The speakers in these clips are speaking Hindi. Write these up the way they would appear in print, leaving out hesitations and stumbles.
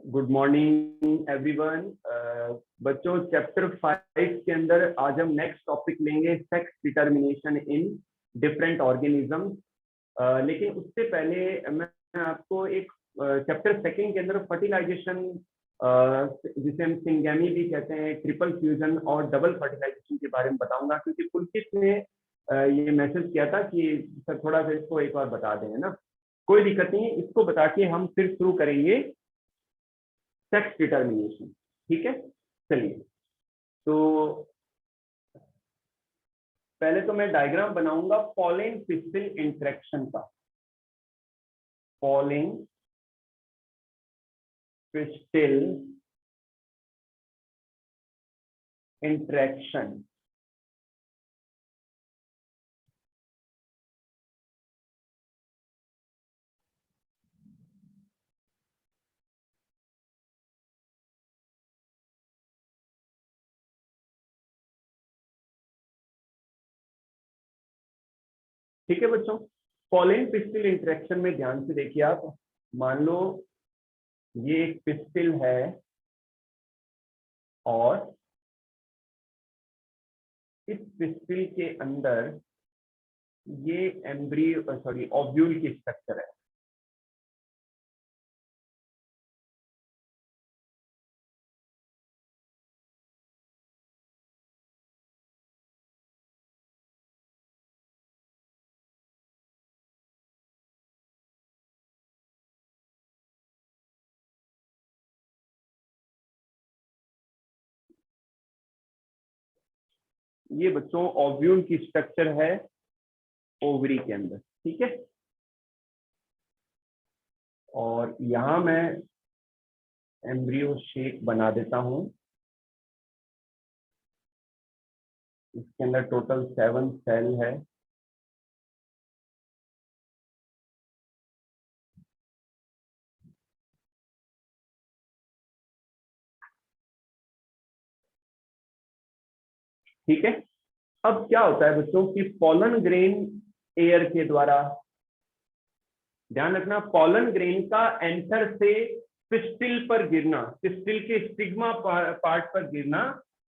Good morning everyone. बच्चों, चैप्टर 5 के अंदर आज हम नेक्स्ट टॉपिक लेंगे sex determination in different organisms. लेकिन उससे पहले मैं आपको एक चैप्टर 2 के अंदर फर्टिलाइजेशन, जिसे हम सिंगेमी भी कहते हैं, ट्रिपल फ्यूजन और डबल फर्टिलाइजेशन के बारे में बताऊंगा, क्योंकि पुलकित ने ये मैसेज किया था कि सर थोड़ा सा इसको एक बार बता दें, है ना। कोई दिक्कत नहीं है, इसको बता के हम फिर शुरू करेंगे सेक्स डिटर्मिनेशन। ठीक है, चलिए। तो पहले तो मैं डायग्राम बनाऊंगा पॉलिन पिस्टिल इंटरेक्शन का। Pollen pistil interaction. ठीक है बच्चों, पॉलिन पिस्टिल इंटरेक्शन में ध्यान से देखिए आप। मान लो ये एक पिस्टिल है और इस पिस्टिल के अंदर ये एम्ब्रियो सॉरी ओव्यूल की स्ट्रक्चर है। ये बच्चों ओव्यूल की स्ट्रक्चर है ओवरी के अंदर। ठीक है, और यहां मैं एम्ब्रियो शेक बना देता हूं। इसके अंदर टोटल 7 सेल है। ठीक है, अब क्या होता है बच्चों कि पॉलन ग्रेन एयर के द्वारा, ध्यान रखना, पॉलन ग्रेन का एंथर से पिस्टिल पर गिरना, पिस्टिल के स्टिग्मा पार्ट पर गिरना,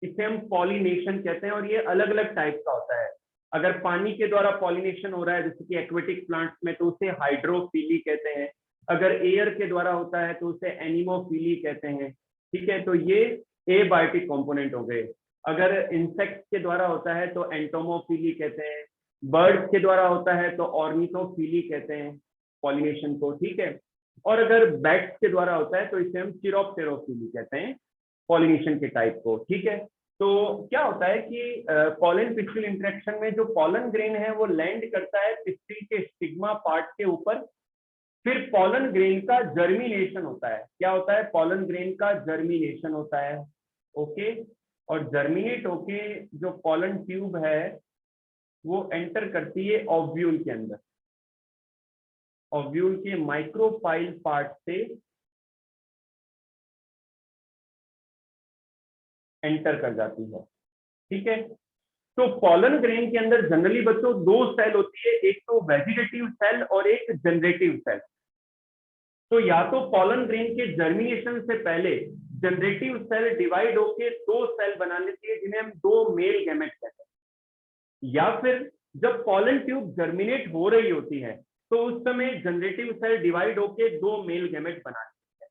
इसे हम पॉलिनेशन कहते हैं। और ये अलग अलग टाइप का होता है। अगर पानी के द्वारा पॉलिनेशन हो रहा है जैसे कि एक्वेटिक प्लांट्स में, तो उसे हाइड्रोफिली कहते हैं। अगर एयर के द्वारा होता है तो उसे एनिमोफिली कहते हैं। ठीक है, तो ये एबायोटिक कंपोनेंट हो गए। अगर इंसेक्ट के द्वारा होता है तो एंटोमोफिली कहते हैं। बर्ड्स के द्वारा होता है तो ऑर्निथोफिली कहते हैं पॉलिनेशन को। ठीक है, और अगर बैट्स के द्वारा होता है तो इसे हम चिरोप्टेरोफिली कहते हैं पॉलिनेशन के टाइप को। ठीक है, तो क्या होता है कि पॉलन पिस्टिल इंटरेक्शन में जो पॉलन ग्रेन है वो लैंड करता है पिस्टिल के स्टिग्मा पार्ट के ऊपर। फिर पॉलन ग्रेन का जर्मिनेशन होता है। क्या होता है? पॉलन ग्रेन का जर्मिनेशन होता है। ओके, और जर्मिनेट होके जो पॉलन ट्यूब है वो एंटर करती है ओव्यूल के अंदर। ओव्यूल के माइक्रोफाइल पार्ट से एंटर कर जाती है। ठीक है, तो पॉलन ग्रेन के अंदर जनरली बच्चों 2 सेल होती है, एक तो वेजिटेटिव सेल और एक जनरेटिव सेल। तो या तो पॉलन ग्रेन के जर्मिनेशन से पहले जनरेटिव सेल डिवाइड होके 2 सेल बना लेती है जिन्हें हम 2 मेल गैमेट कहते हैं। या फिर जब पॉलन ट्यूब जर्मिनेट हो रही होती है तो उस समय जनरेटिव सेल डिवाइड होके 2 मेल गैमेट बना लेती है।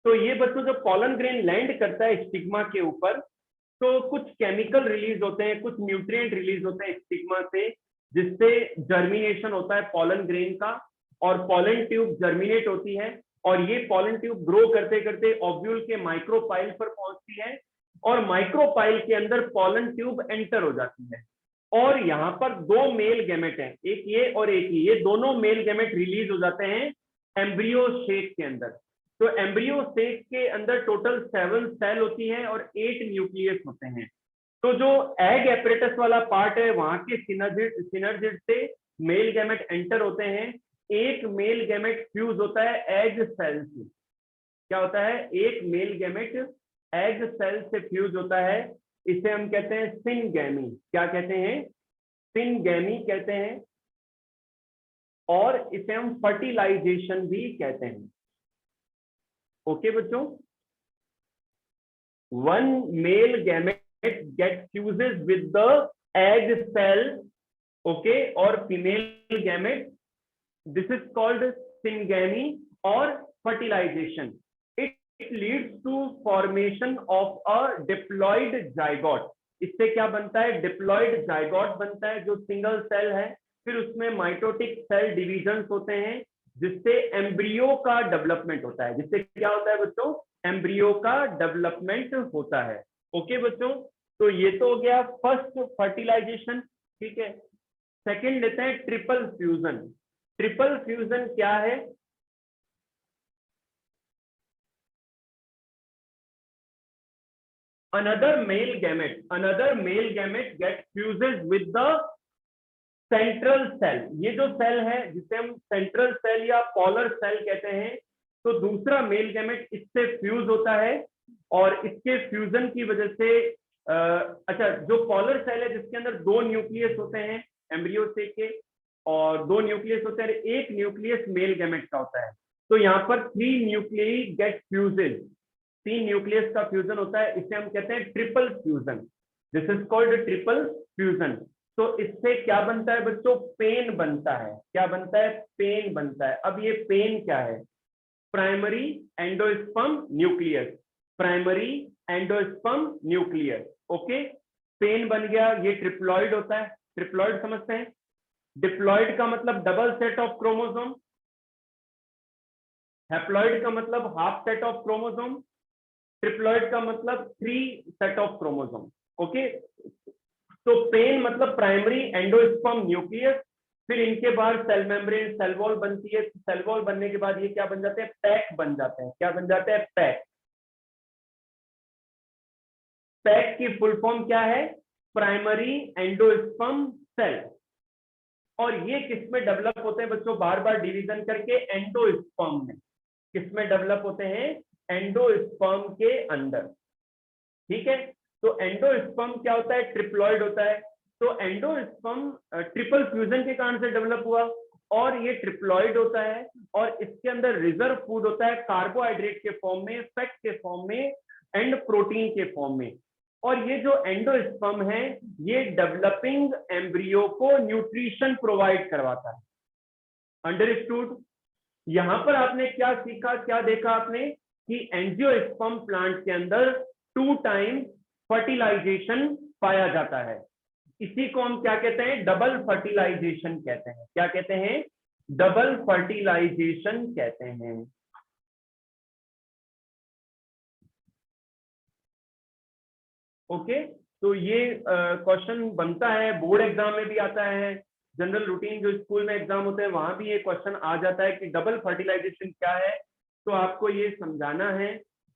तो ये बच्चों जब पॉलन ग्रेन लैंड करता है स्टिग्मा के ऊपर, तो कुछ केमिकल रिलीज होते हैं, कुछ न्यूट्रिएंट रिलीज होते हैं स्टिग्मा से, जिससे जर्मिनेशन होता है पॉलन ग्रेन का, और पॉलन ट्यूब जर्मिनेट होती है। और ये पॉलन ट्यूब ग्रो करते करते ओव्यूल के माइक्रोपाइल पर पहुंचती है, और माइक्रोपाइल के अंदर पॉलन ट्यूब एंटर हो जाती है। और यहाँ पर 2 मेल गैमेट हैं, एक ये और एक ये दोनों मेल गैमेट रिलीज हो जाते हैं एम्ब्रियो शेक के अंदर। तो एम्ब्रियो सेक के अंदर टोटल 7 सेल होती है और 8 न्यूक्लियस होते हैं। तो जो एग एपरेटस वाला पार्ट है वहां के सिनर्जिड से मेल गैमेट एंटर होते हैं। एक मेल गैमेट फ्यूज होता है एग सेल से। क्या होता है? एक मेल गैमेट एग सेल से फ्यूज होता है। इसे हम कहते हैं सिनगैमी। क्या कहते हैं? सिनगैमी कहते हैं। और इसे हम फर्टिलाइजेशन भी कहते हैं। ओके बच्चों, one male gamete get fuses with the egg cell, okay, और female gamete, this is called syngamy और fertilization. It leads to formation of a diploid zygote. इससे क्या बनता है? डिप्लॉइड जाइगोट बनता है जो सिंगल सेल है. फिर उसमें माइटोटिक सेल डिविजन्स होते हैं जिससे एम्ब्रियो का डेवलपमेंट होता है. जिससे क्या होता है बच्चों? एम्ब्रियो का डेवलपमेंट होता है. ओके बच्चों, तो ये तो हो गया फर्स्ट फर्टिलाइजेशन. ठीक है, सेकंड लेते हैं ट्रिपल फ्यूजन. ट्रिपल फ्यूजन क्या है? another male gamete get fuses with the central cell. ये जो सेल है जिसे हम सेंट्रल सेल या पॉलर सेल कहते हैं, तो दूसरा मेल गैमेट इससे फ्यूज होता है और इसके फ्यूजन की वजह से अच्छा, जो पॉलर सेल है जिसके अंदर दो न्यूक्लियस होते हैं एम्ब्रियो से के, और दो न्यूक्लियस होते हैं, एक न्यूक्लियस मेल गैमेट का होता है. तो यहाँ पर 3 न्यूक्लियई गेट फ्यूजेड, 3 न्यूक्लियस का फ्यूजन होता है. इसे हम कहते हैं triple fusion. This is called triple fusion. तो इससे क्या बनता है बच्चों? पेन बनता है. क्या बनता है? पेन बनता है. अब ये पेन क्या है? Primary endosperm nucleus. Primary endosperm nucleus. Okay, PEN बन गया. ये ट्रिप्लॉइड होता है. ट्रिप्लॉइड समझते हैं? डिप्लॉइड का मतलब double set of chromosome, haploid का मतलब half set of chromosome, triploid का मतलब 3 सेट ऑफ क्रोमोसोम. ओके, तो पेन मतलब प्राइमरी एंडोस्पर्म न्यूक्लियस. फिर इनके बाद सेल मेम्ब्रेन, सेल वॉल बनती है. सेल वॉल बनने के बाद ये क्या बन जाते हैं? पैक बन जाते हैं. क्या बन जाते हैं? पैक. पैक की फुल फॉर्म क्या है? Primary endosperm cell. और ये किस में डेवलप होते हैं बच्चों? बार बार डिवीजन करके एंडोस्पर्म में. किस में डेवलप होते हैं? एंडोस्पर्म के अंदर. ठीक है, तो एंडोस्पर्म क्या होता है? ट्रिप्लॉइड होता है. तो एंडोस्पर्म ट्रिपल फ्यूजन के कारण से डेवलप हुआ और ये ट्रिप्लॉइड होता है और इसके अंदर रिजर्व फूड होता है कार्बोहाइड्रेट के फॉर्म में, फैट के फॉर्म में एंड प्रोटीन के फॉर्म में. और ये जो एंडोस्पर्म है ये डेवलपिंग एम्ब्रियो को न्यूट्रिशन प्रोवाइड करवाता है. अंडरस्टूड? यहां पर आपने क्या सीखा, क्या देखा आपने? कि एंजियोस्पर्म प्लांट के अंदर 2 टाइम्स फर्टिलाइजेशन पाया जाता है. इसी को हम क्या कहते हैं? डबल फर्टिलाइजेशन कहते हैं. क्या कहते हैं? डबल फर्टिलाइजेशन कहते हैं. ओके, तो ये क्वेश्चन बनता है, बोर्ड एग्जाम में भी आता है, जनरल रूटीन जो स्कूल में एग्जाम होते हैं वहां भी ये क्वेश्चन आ जाता है कि डबल फर्टिलाइजेशन क्या है. तो आपको ये समझाना है.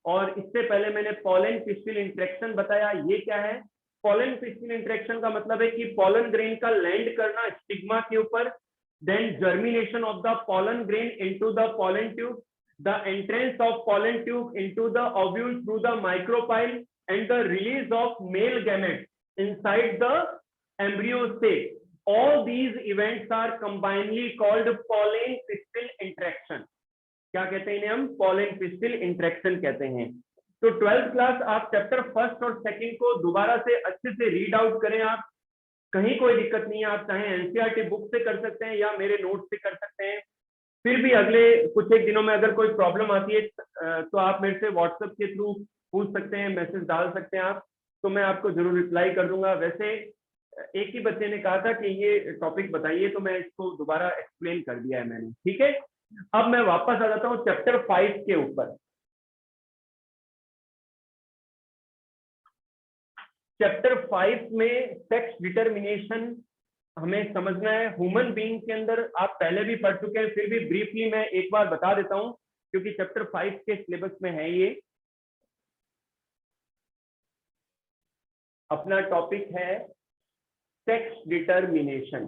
और इससे पहले मैंने पॉलन पिस्टिल इंटरेक्शन बताया. ये क्या है? पॉलन पिस्टिल इंटरेक्शन का मतलब है कि पॉलन ग्रेन का लैंड करना स्टिग्मा के ऊपर, then germination of the pollen grain into the pollen tube, the entrance of pollen tube into the ovule through the micropyle and the release of male gametes inside the embryo state. All these events are combinedly called pollen pistil interaction. क्या कहते हैं इन्हें हम? pollen pistil interaction कहते हैं. तो 12th क्लास आप चैप्टर फर्स्ट और सेकंड को दोबारा से अच्छे से रीड आउट करें. आप कहीं कोई दिक्कत नहीं है. आप चाहे एनसीईआरटी बुक से कर सकते हैं या मेरे नोट से कर सकते हैं. फिर भी अगले कुछ एक दिनों में अगर कोई प्रॉब्लम आती है तो आप मेरे से व्हाट्सएप के थ्रू पूछ सकते हैं, मैसेज डाल सकते हैं आप, तो मैं आपको जरूर रिप्लाई कर दूंगा. वैसे एक ही बच्चे ने कहा था कि ये टॉपिक बताइए, तो मैं इसको दोबारा एक्सप्लेन कर दिया है मैंने. ठीक है, अब मैं वापस आ जाता हूँ चैप्टर 5 के ऊपर. चैप्टर 5 में सेक्स डिटर्मिनेशन हमें समझना है. ह्यूमन बीइंग के अंदर आप पहले भी पढ़ चुके हैं, फिर भी ब्रीफली मैं एक बार बता देता हूं क्योंकि चैप्टर 5 के सिलेबस में है. ये अपना टॉपिक है सेक्स डिटर्मिनेशन.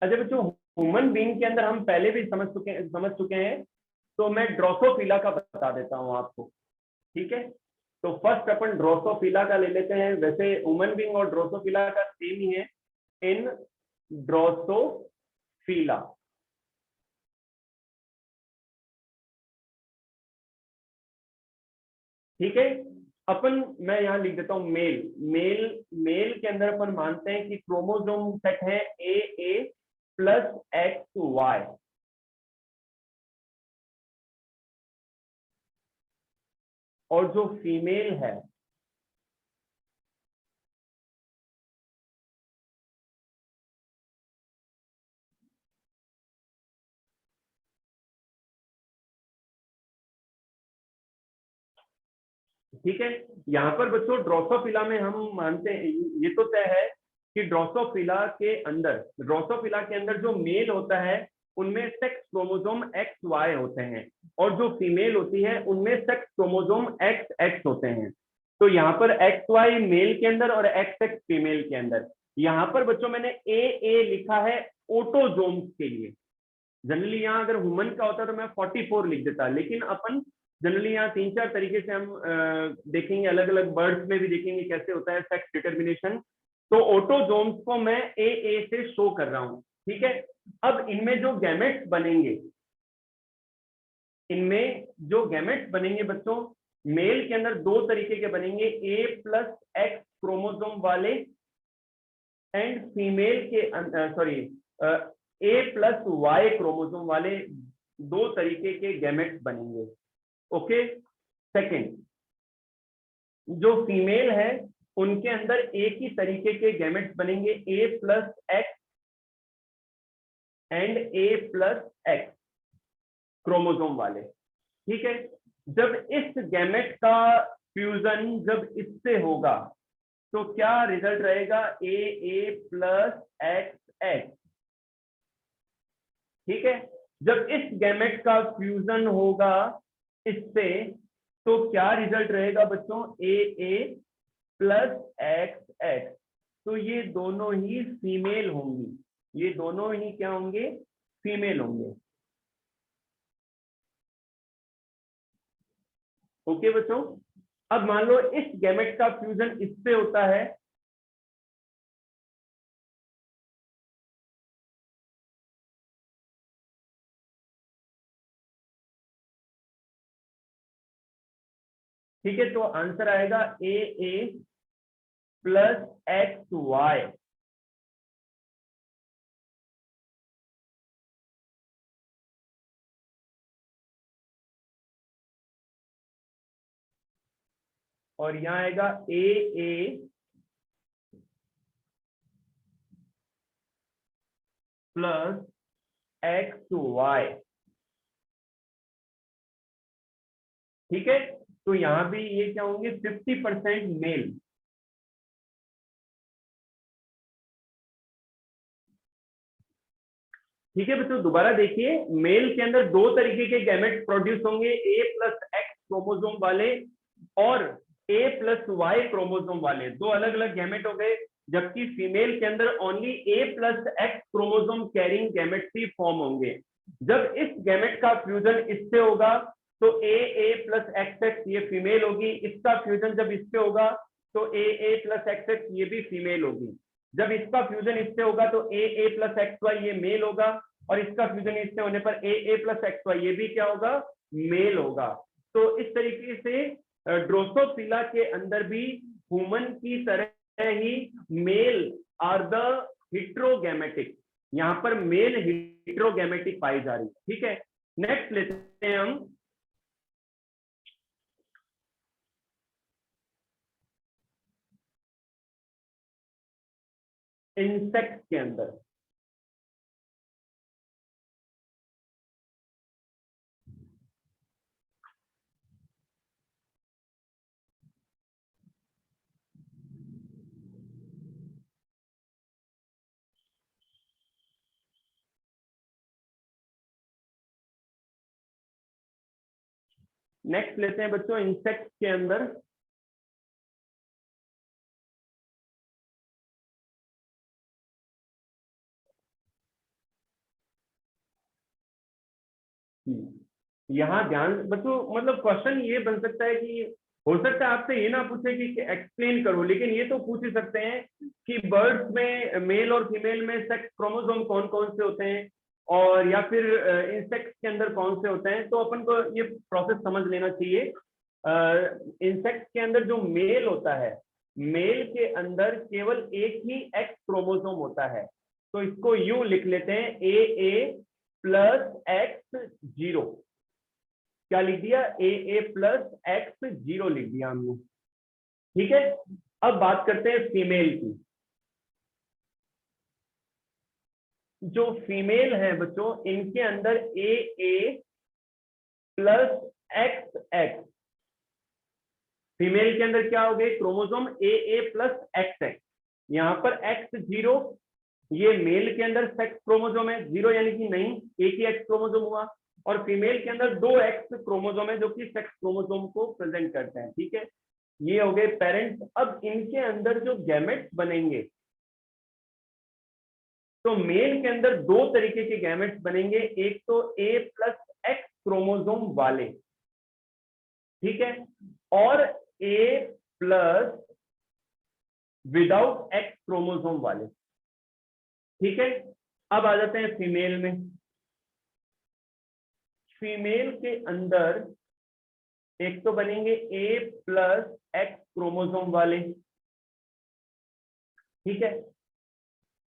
अच्छा बच्चों, ह्यूमन बीइंग के अंदर हम पहले भी समझ चुके हैं, तो मैं ड्रोसोफिला का बता देता हूं आपको. ठीक है, तो फर्स्ट अपन ड्रोसोफिला का ले लेते हैं. वैसे ह्यूमन बीइंग और ड्रोसोफिला का सेम ही है इन ड्रोसोफिला। ठीक है, अपन मैं यहां लिख देता हूं मेल। मेल के अंदर अपन मानते हैं कि क्रोमोसोम सेट है ए प्लस एक्स वाई। और जो फीमेल है ठीक है, यहाँ पर बच्चों ड्रोसोफिला में हम मानते हैं, ये तो तय है कि ड्रोसोफिला के अंदर जो मेल होता है उनमें सेक्स क्रोमोसोम एक्स वाई होते हैं, और जो फीमेल होती है उनमें सेक्स क्रोमोसोम एक्स एक्स होते हैं। तो यहाँ पर एक्स वाई मेल के अंदर और एक्स एक्स फीमेल के अंदर। यहाँ पर बच्चों मैंने ए लिखा है ऑटोजोम्स के लिए। जनरली यहाँ अगर ह्यूमन का होता तो मैं 44 लिख देता, लेकिन अपन जनरली यहाँ 3-4 तरीके से हम देखेंगे, अलग अलग बर्ड्स में भी देखेंगे कैसे होता है सेक्स डिटर्मिनेशन। तो ऑटोजोम्स को मैं ए से शो कर रहा हूं। ठीक है, अब इनमें जो गैमेट्स बनेंगे बच्चों, मेल के अंदर 2 तरीके के बनेंगे, ए प्लस एक्स क्रोमोसोम वाले, एंड फीमेल के ए प्लस वाई क्रोमोसोम वाले 2 तरीके के गैमेट्स बनेंगे। ओके, सेकंड, जो फीमेल है उनके अंदर एक ही तरीके के गैमेट्स बनेंगे, A plus X and A plus X chromosome वाले। ठीक है, जब इस गैमेट का फ्यूजन जब इससे होगा तो क्या रिजल्ट रहेगा, ए प्लस एक्स एक्स। ठीक है, जब इस गैमेट का फ्यूजन होगा इससे तो क्या रिजल्ट रहेगा बच्चों, ए प्लस एक्स एक्स। तो ये दोनों ही फीमेल होंगी, ये दोनों ही क्या होंगे, फीमेल होंगे। ओके बच्चों, अब मान लो इस गैमेट का फ्यूजन इससे होता है, ठीक है, तो आंसर आएगा ए प्लस एक्स वाई। और यहां आएगा ए प्लस एक्स वाई। ठीक है, तो यहां भी ये क्या होंगे, 50% मेल। ठीक है बच्चों, दोबारा देखिए, मेल के अंदर 2 तरीके के गैमेट प्रोड्यूस होंगे, ए प्लस एक्स क्रोमोसोम वाले और ए प्लस वाई क्रोमोसोम वाले, 2 अलग अलग गैमेट हो गए। जबकि फीमेल के अंदर only A plus X chromosome carrying gametes ही फॉर्म होंगे। जब इस गैमेट का फ्यूजन इससे होगा तो ए प्लस एक्स एक्स ये फीमेल होगी, इसका फ्यूजन जब इससे होगा तो ए प्लस एक्स एक्स ये भी फीमेल होगी। जब इसका फ्यूजन इससे होगा तो ए प्लस एक्स वाई ये मेल होगा, और इसका फ्यूजन इससे होने पर ए प्लस एक्स वाई ये भी क्या होगा, मेल होगा। तो इस तरीके से ड्रोसोफिला के अंदर भी ह्यूमन की तरह ही मेल आर द हिट्रोगैमेटिक, यहाँ पर मेल हिट्रोगैमेटिक पाई जा रही है। ठीक है, नेक्स्ट लेते हैं हम इंसेक्ट के अंदर। नेक्स्ट लेते हैं बच्चों इंसेक्ट के अंदर। यहाँ ध्यान बच्चों, मतलब क्वेश्चन ये बन सकता है कि हो सकता है आपसे ये ना पूछे कि एक्सप्लेन करो, लेकिन ये तो पूछ ही सकते हैं कि बर्ड्स में मेल और फीमेल में सेक्स क्रोमोसोम कौन कौन से होते हैं, और या फिर इंसेक्ट्स के अंदर कौन से होते हैं, तो अपन को ये प्रोसेस समझ लेना चाहिए। इंसेक्ट्स के अंदर जो मेल होता है, मेल के अंदर केवल एक ही एक्स क्रोमोसोम होता है, तो इसको यूं लिख लेते हैं ए प्लस एक्स जीरो। क्या लिख दिया? ए प्लस एक्स जीरो लिख दिया हमने। ठीक है, अब बात करते हैं फीमेल की। जो फीमेल है बच्चों, इनके अंदर ए प्लस एक्स एक्स, फीमेल के अंदर क्या हो गए? क्रोमोसोम ए प्लस एक्स एक्स, यहाँ पर एक्स जीरो, ये मेल के अंदर सेक्स क्रोमोसोम है, जीरो यानी कि नहीं, एक ही एक्स क्रोमोसोम हुआ, और फीमेल के अंदर दो एक्स क्रोमोसोम है जो कि सेक्स क्रोमोसोम को प्रेजेंट करते हैं। ठीक है, ये हो गए पेरेंट्स। अब इनके अंदर जो गैमेट्स बनेंगे, तो मेल के अंदर दो तरीके के गैमेट्स बनेंगे, एक तो ए प्लस एक्स क्रोमोसोम वाले, ठीक है, और ए प्लस विदाउट एक्स क्रोमोसोम वाले। ठीक है, अब आ जाते हैं फीमेल में। फीमेल के अंदर एक तो बनेंगे ए प्लस एक्स क्रोमोसोम वाले, ठीक है,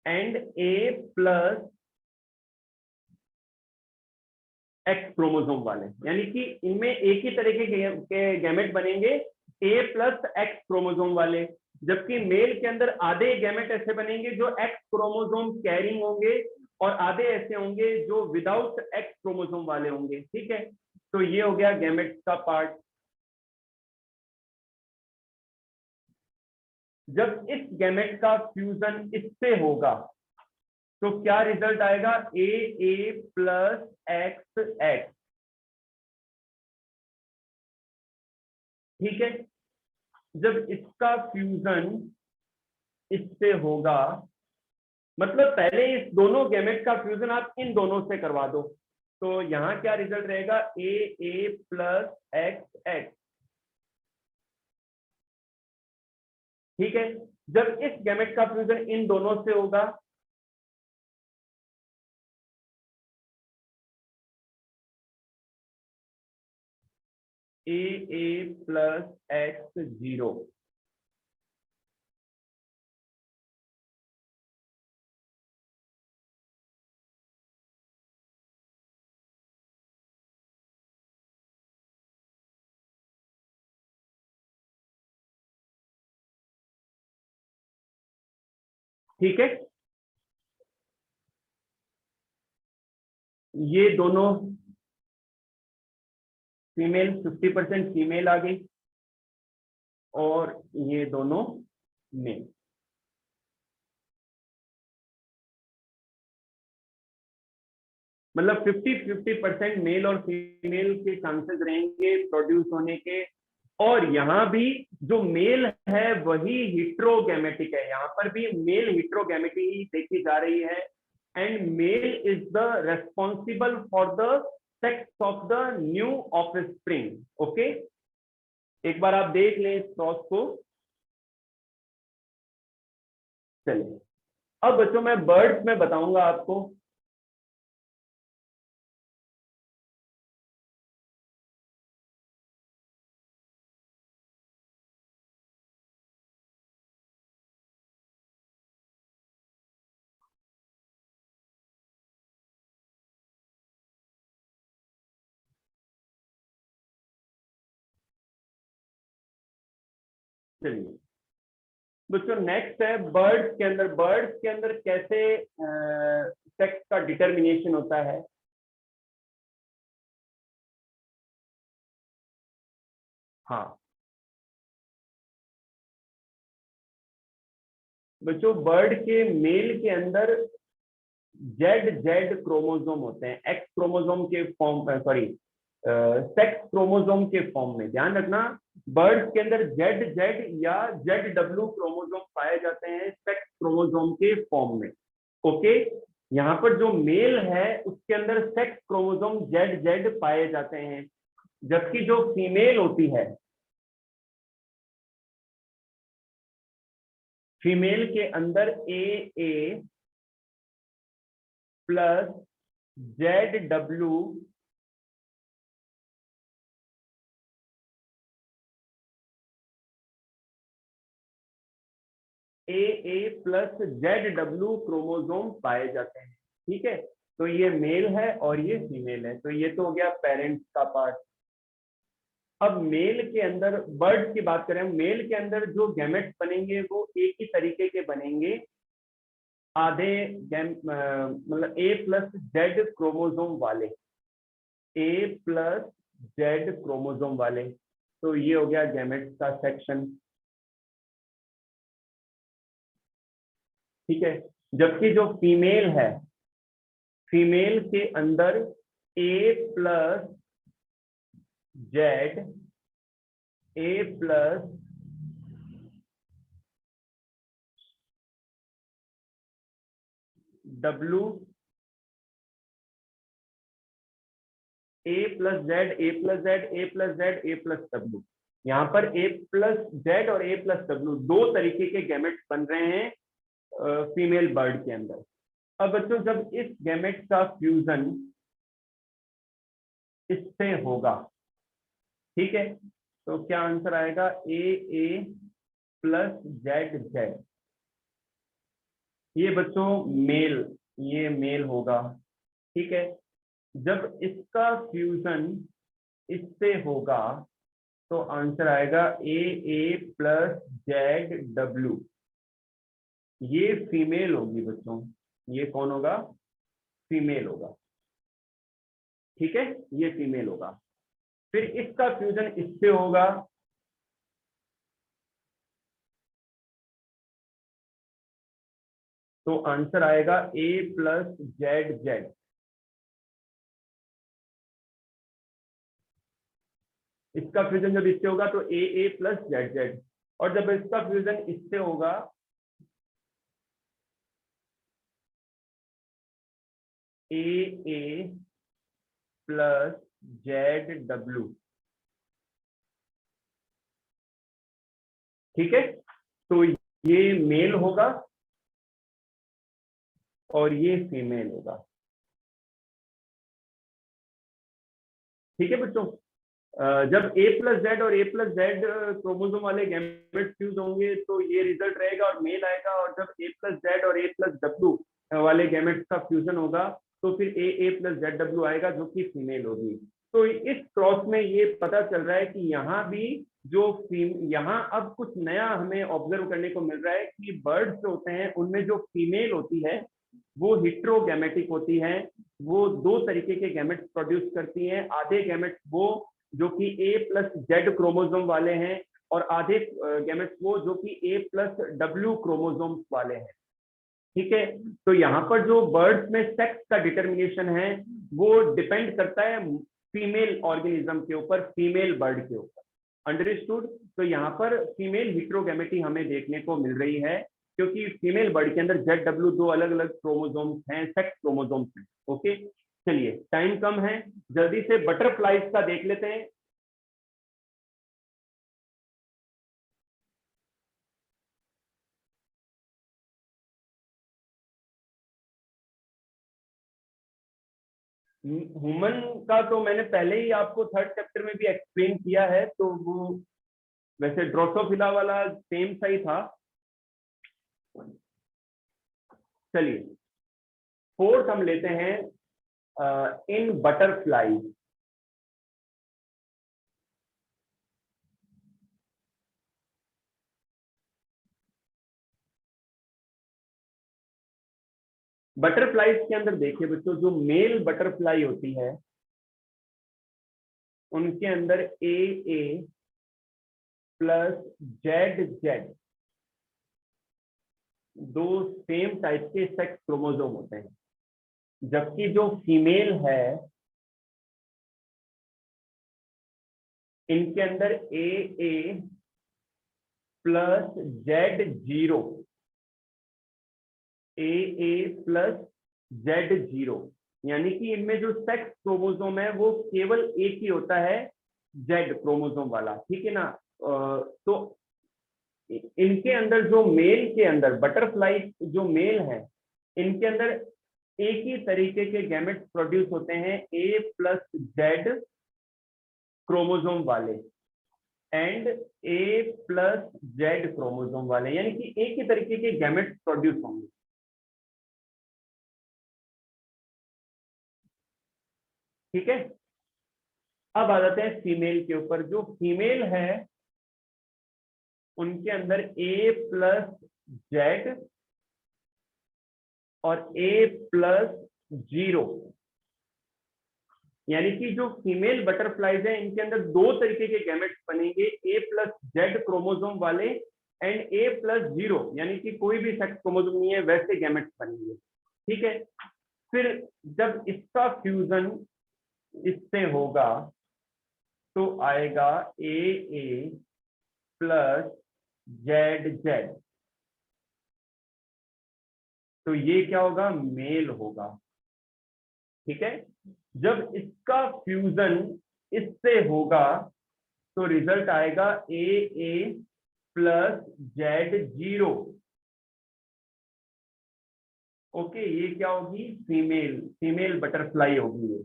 and A plus X chromosome वाले, यानी कि इनमें एक ही तरह के गैमेट बनेंगे, ए प्लस एक्स क्रोमोसोम वाले, जबकि मेल के अंदर आधे गैमेट ऐसे बनेंगे जो एक्स क्रोमोसोम कैरिंग होंगे, और आधे ऐसे होंगे जो विदाउट एक्स क्रोमोसोम वाले होंगे। ठीक है, तो ये हो गया गैमेट का पार्ट। जब इस गैमेट का फ्यूजन इससे होगा तो क्या रिजल्ट आएगा? ए प्लस एक्स एक्स। ठीक है, जब इसका फ्यूजन इससे होगा, मतलब पहले इस दोनों गैमेट का फ्यूजन आप इन दोनों से करवा दो, तो यहां क्या रिजल्ट रहेगा? ए प्लस एक्स एक्स। ठीक है, जब इस गैमेट का फ्यूजन इन दोनों से होगा, ए प्लस एक्स जीरो। ठीक है, ये दोनों फीमेल 50% फीमेल आ गई, और ये दोनों मेल। मतलब 50-50% मेल और फीमेल के चांसेस रहेंगे प्रोड्यूस होने के। और यहाँ भी जो मेल है वही हिट्रोगैमेटिक है, यहाँ पर भी मेल हिट्रोगैमेटी ही देखी जा रही है, and male is the responsible for the sex of the new offspring. Okay, एक बार आप देख लें इस क्रॉस को। चलिए, अब बच्चों मैं बर्ड्स में बताऊंगा आपको। चलिए बच्चों, नेक्स्ट है बर्ड्स के अंदर। बर्ड्स के अंदर कैसे सेक्स का डिटर्मिनेशन होता है। हाँ बच्चों, बर्ड के मेल के अंदर जेड जेड क्रोमोसोम होते हैं, एक्स क्रोमोसोम के फॉर्म, सॉरी सेक्स क्रोमोसोम के फॉर्म में। ध्यान रखना, बर्ड्स के अंदर जेड जेड या जेड डब्ल्यू क्रोमोसोम पाए जाते हैं सेक्स क्रोमोसोम के फॉर्म में। ओके, यहाँ पर जो मेल है उसके अंदर सेक्स क्रोमोसोम जेड जेड पाए जाते हैं, जबकि जो फीमेल होती है फीमेल के अंदर ए प्लस ZW ए प्लस ZW क्रोमोसोम पाए जाते हैं। ठीक है, तो ये मेल है और ये फीमेल है, तो ये तो हो गया पेरेंट्स का पार्ट। अब मेल के अंदर, बर्ड की बात करें, मेल के अंदर जो गैमेट्स बनेंगे वो एक ही तरीके के बनेंगे, आधे मतलब ए प्लस जेड क्रोमोसोम वाले, ए प्लस जेड क्रोमोसोम वाले। तो ये हो गया गैमेट्स का सेक्शन। ठीक है, जबकि जो फीमेल है, फीमेल के अंदर ए प्लस जेड, ए प्लस डब्लू, ए प्लस जेड, ए प्लस जेड, ए प्लस जेड, ए प्लस डब्लू। यहाँ पर ए प्लस जेड और ए प्लस डब्लू दो तरीके के गैमेट्स बन रहे हैं फीमेल बर्ड के अंदर। अब बच्चों, जब इस गैमेट का फ्यूजन इससे होगा, ठीक है, तो क्या आंसर आएगा? ए प्लस जेड जेड। ये बच्चों मेल, ये मेल होगा। ठीक है, जब इसका फ्यूजन इससे होगा तो आंसर आएगा ए प्लस जेड डब्ल्यू। ये फीमेल होगी बच्चों, ये कौन होगा? फीमेल होगा। ठीक है, ये फीमेल होगा। फिर इसका फ्यूजन इससे होगा, तो आंसर आएगा ए प्लस जेड जेड। इसका फ्यूजन जब इससे होगा तो ए प्लस जेड जेड, और जब इसका फ्यूजन इससे होगा ए प्लस जेड डब्ल्यू। ठीक है, तो ये मेल होगा और ये फीमेल होगा। ठीक है बच्चों, जब ए प्लस जेड और ए प्लस जेड क्रोमोसोम वाले गैमेट फ्यूज होंगे तो ये रिजल्ट रहेगा और मेल आएगा, और जब ए प्लस जेड और ए प्लस डब्ल्यू वाले गैमेट्स का फ्यूजन होगा तो फिर ए प्लस जेड डब्ल्यू आएगा जो कि फीमेल होगी। तो इस क्रॉस में ये पता चल रहा है कि यहाँ भी जो यहाँ अब कुछ नया हमें ऑब्जर्व करने को मिल रहा है कि बर्ड्स जो होते हैं उनमें जो फीमेल होती है वो हिट्रोगैमेटिक होती है, वो दो तरीके के गैमेट्स प्रोड्यूस करती हैं। आधे गैमेट्स वो जो कि ए प्लस जेड क्रोमोसोम वाले हैं, और आधे गैमेट्स वो जो कि ए प्लस डब्ल्यू क्रोमोसोम्स वाले हैं। ठीक है, तो यहाँ पर जो बर्ड्स में सेक्स का डिटर्मिनेशन है वो डिपेंड करता है फीमेल ऑर्गेनिज्म के ऊपर, फीमेल बर्ड के ऊपर। अंडरस्टूड? तो यहाँ पर फीमेल हिट्रोगैमेटी हमें देखने को मिल रही है, क्योंकि फीमेल बर्ड के अंदर ZW दो अलग अलग क्रोमोसोम्स हैं, सेक्स क्रोमोसोम्स हैं। ओके, चलिए टाइम कम है, जल्दी से बटरफ्लाइज का देख लेते हैं। ह्यूमन का तो मैंने पहले ही आपको थर्ड चैप्टर में भी एक्सप्लेन किया है, तो वो वैसे ड्रोसोफिला वाला सेम सा ही था। चलिए फोर्थ हम लेते हैं इन बटरफ्लाई। बटरफ्लाइज के अंदर देखिए बच्चों, जो मेल बटरफ्लाई होती है उनके अंदर ए प्लस जेड जेड दो सेम टाइप के सेक्स क्रोमोसोम होते हैं, जबकि जो फीमेल है इनके अंदर ए प्लस जेड जीरो, ए प्लस जेड जीरो, यानी कि इनमें जो सेक्स क्रोमोसोम है वो केवल एक ही होता है, जेड क्रोमोसोम वाला। ठीक है ना? तो इनके अंदर जो मेल के अंदर बटरफ्लाई जो मेल है, इनके अंदर एक ही तरीके के गैमेट्स प्रोड्यूस होते हैं, A+Z क्रोमोसोम वाले एंड A+Z क्रोमोसोम वाले, यानी कि एक ही तरीके के गैमेट्स प्रोड्यूस होंगे। ठीक है, अब आ जाते हैं फीमेल के ऊपर। जो फीमेल है उनके अंदर A+Z और A+0, यानी कि जो फीमेल बटरफ्लाईज है इनके अंदर दो तरीके के गैमेट्स बनेंगे, A+Z क्रोमोसोम वाले एंड A+0, यानी कि कोई भी सेक्स क्रोमोसोम नहीं है वैसे गैमेट्स बनेंगे। ठीक है, फिर जब इसका फ्यूजन इससे होगा तो आएगा AA+ZZ, तो ये क्या होगा, मेल होगा। ठीक है, जब इसका फ्यूजन इससे होगा तो रिजल्ट आएगा AA+Z0। ओके, ये क्या होगी, फीमेल बटरफ्लाई होगी ये।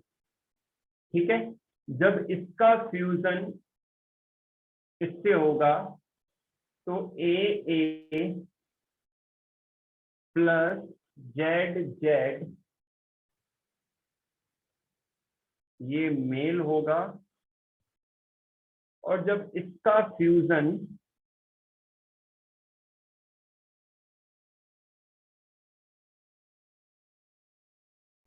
ठीक है, जब इसका फ्यूजन इससे होगा तो AA+ZZ ये मेल होगा, और जब इसका फ्यूजन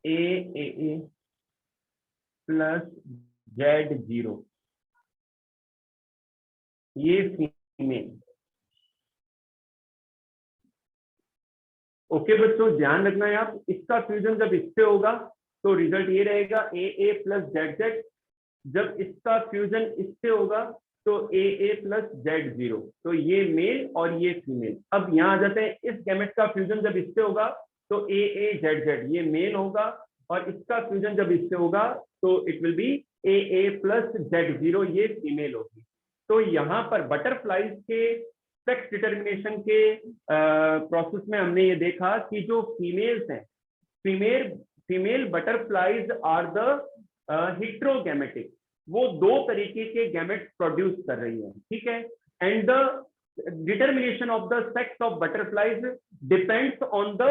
AA+Z0 ये फीमेल। ओके बच्चों, ध्यान रखना है आप, इसका फ्यूजन जब इससे होगा तो रिजल्ट ये रहेगा AA+ZZ, जब इसका फ्यूजन इससे होगा तो AA+Z0, तो ये मेल और ये फीमेल। अब यहाँ आ जाते हैं, इस गैमेट का फ्यूजन जब इससे होगा तो AAZZ ये मेल होगा, और इसका फ्यूजन जब इससे होगा तो इट विल बी AA+Z0 ये फीमेल होगी। तो यहाँ पर बटरफ्लाईज के सेक्स डिटर्मिनेशन के प्रोसेस में हमने ये देखा कि जो फीमेल्स हैं, female butterflies are the heterogametic, वो दो तरीके के गैमेट्स प्रोड्यूस कर रही है। ठीक है, and the determination of the sex of butterflies depends on the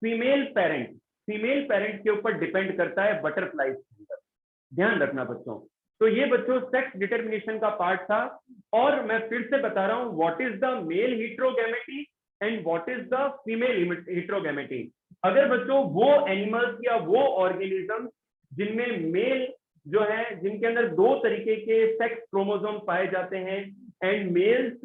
female parent, female parent के ऊपर डिपेंड करता है बटरफ्लाईज के अंदर। ध्यान रखना बच्चों। तो ये बच्चों सेक्स डिटर्मिनेशन का पार्ट था, और मैं फिर से बता रहा हूं what is the male heterogamety and what is the female heterogamety. अगर बच्चों वो एनिमल्स या वो ऑर्गेनिज्म जिनमें मेल जो है, जिनके अंदर दो तरीके के सेक्स क्रोमोसोम पाए जाते हैं, and males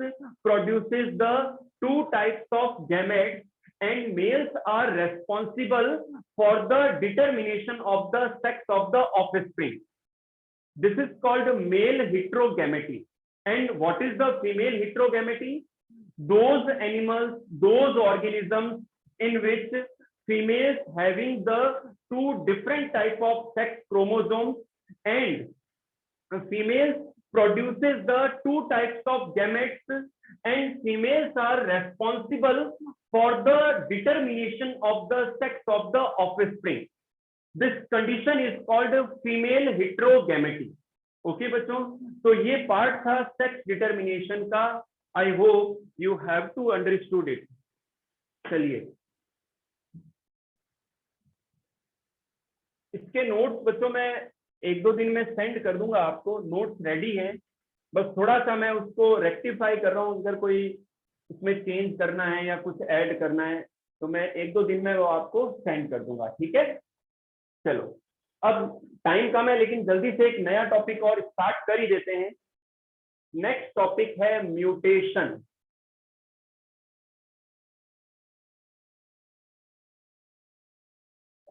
produces the two types of gametes and males are responsible for the determination of the sex of the offspring. This is called male heterogamety. And what is the female heterogamety? Those animals, those organisms in which females having the two different type of sex chromosomes, and females produces the two types of gametes, and females are responsible for the determination of the sex of the offspring. This condition is called female heterogamety. Okay बच्चों, तो ये पार्ट था सेक्स डिटर्मिनेशन का। I hope you have to understood it. चलिए, इसके नोट्स बच्चों मैं एक दो दिन में सेंड कर दूंगा आपको, नोट्स रेडी हैं, बस थोड़ा सा मैं उसको रेक्टिफाई कर रहा हूँ। अगर कोई इसमें चेंज करना है या कुछ ऐड करना है तो मैं एक दो दिन में वो आपको सेंड कर दूंगा। ठीक है, चलो अब टाइम कम है लेकिन जल्दी से एक नया टॉपिक और स्टार्ट कर ही देते हैं। नेक्स्ट टॉपिक है म्यूटेशन।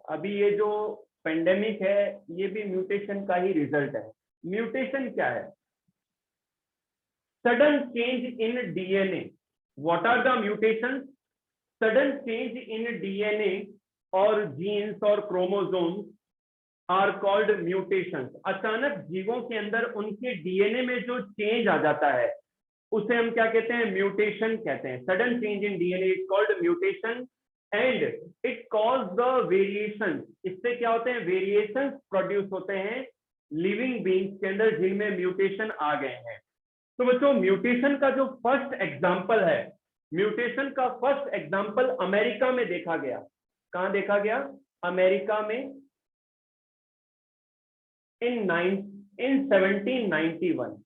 अभी ये जो पेंडेमिक है ये भी म्यूटेशन का ही रिजल्ट है। म्यूटेशन क्या है? Sudden change in DNA. What are the mutation? Sudden change in DNA और जीन्स और क्रोमोसोम्स आर कॉल्ड म्यूटेशंस। अचानक जीवों के अंदर उनके डीएनए में जो चेंज आ जाता है, उसे हम क्या कहते हैं, म्यूटेशन कहते हैं। Sudden change in DNA is called mutation and it cause the variation. इससे क्या होते हैं, वेरिएशन प्रोड्यूस होते हैं लिविंग बींग्स के अंदर जिनमें म्यूटेशन आ गए हैं। तो बच्चों म्यूटेशन का जो फर्स्ट एग्जांपल है, म्यूटेशन का फर्स्ट एग्जांपल अमेरिका में देखा गया। कहां देखा गया, अमेरिका में इन 1791।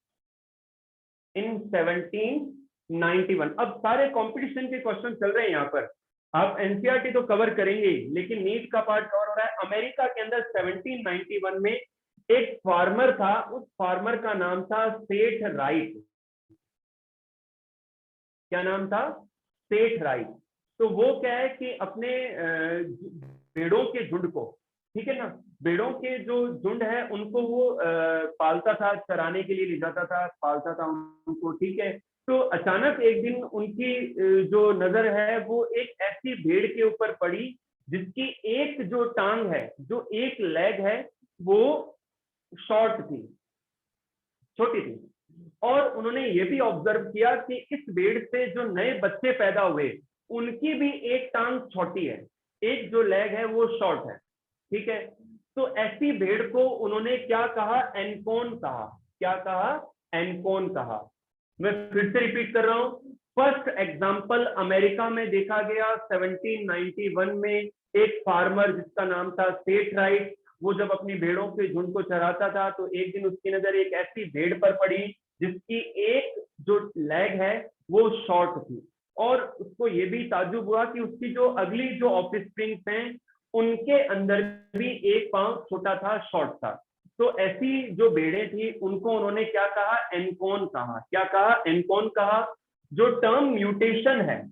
इन 1791। अब सारे कंपटीशन के क्वेश्चन चल रहे हैं यहाँ पर, आप एनसीईआरटी तो कवर करेंगे लेकिन नीट का पार्ट कवर हो रहा है। अमेरिका के अंदर 1791 में एक फार्मर था, उस फार्मर का नाम था सेठ राइट। क्या नाम था, सेठ राइट। तो वो क्या है कि अपने भेड़ों के झुंड को, ठीक है ना, भेड़ों के जो झुंड है उनको वो पालता था, चराने के लिए ले जाता था, पालता था उनको, ठीक है। तो अचानक एक दिन उनकी जो नजर है वो एक ऐसी भेड़ के ऊपर पड़ी जिसकी एक जो टांग है, जो एक लेग है, वो शॉर्ट थी, छोटी थी। और उन्होंने ये भी ऑब्जर्व किया कि इस भेड़ से जो नए बच्चे पैदा हुए उनकी भी एक टांग छोटी है, एक जो लेग है वो शॉर्ट है, ठीक है। तो ऐसी भेड़ को उन्होंने क्या कहा, एनकॉन कहा। क्या कहा, एनकॉन कहा। मैं फिर से रिपीट कर रहा हूं, फर्स्ट एग्जांपल अमेरिका में देखा गया 1791 में। एक फार्मर जिसका नाम था सेठ राइट, वो जब अपनी भेड़ों के झुंड को चराता था तो एक दिन उसकी नजर एक ऐसी भेड़ पर पड़ी जिसकी एक जो लेग है वो शॉर्ट थी। और उसको ये भी ताज्जुब हुआ कि उसकी जो अगली जो ऑफस्प्रिंग्स हैं उनके अंदर भी एक पांव छोटा था, शॉर्ट था। तो ऐसी जो भेड़ें थी उनको उन्होंने क्या कहा, एनकॉन कहा। क्या कहा, एनकॉन कहा। जो टर्म म्यूटेशन है,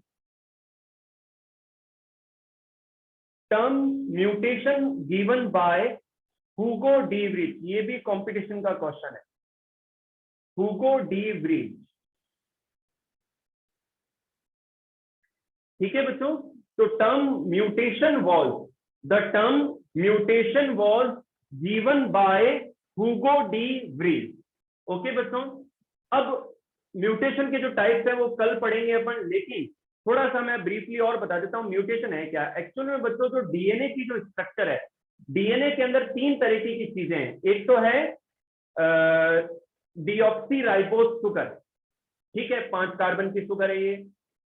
term mutation given by Hugo D Vries, ये भी कंपटीशन का क्वेश्चन है, हुगो डी व्रीज, ठीक है बच्चों। तो term mutation was, the term mutation was given by Hugo D Vries. Okay बच्चों, अब म्यूटेशन के जो टाइप्स है वो कल पढ़ेंगे अपन, लेकिन थोड़ा सा मैं ब्रीफली और बता देता हूं म्यूटेशन है क्या। एक्चुअल में बच्चों जो डीएनए की जो स्ट्रक्चर है, डीएनए के अंदर तीन तरीके की चीजें हैं। एक तो है डीऑक्सीराइबोस सुगर, ठीक है, 5 कार्बन की सुगर है ये।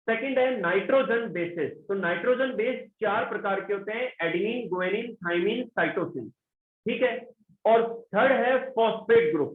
सेकंड है नाइट्रोजन बेसिस, तो नाइट्रोजन बेस 4 प्रकार के होते हैं, एडेनिन, गुआनिन, थाइमिन, साइटोसिन, ठीक है। और थर्ड है फॉस्फेट ग्रुप,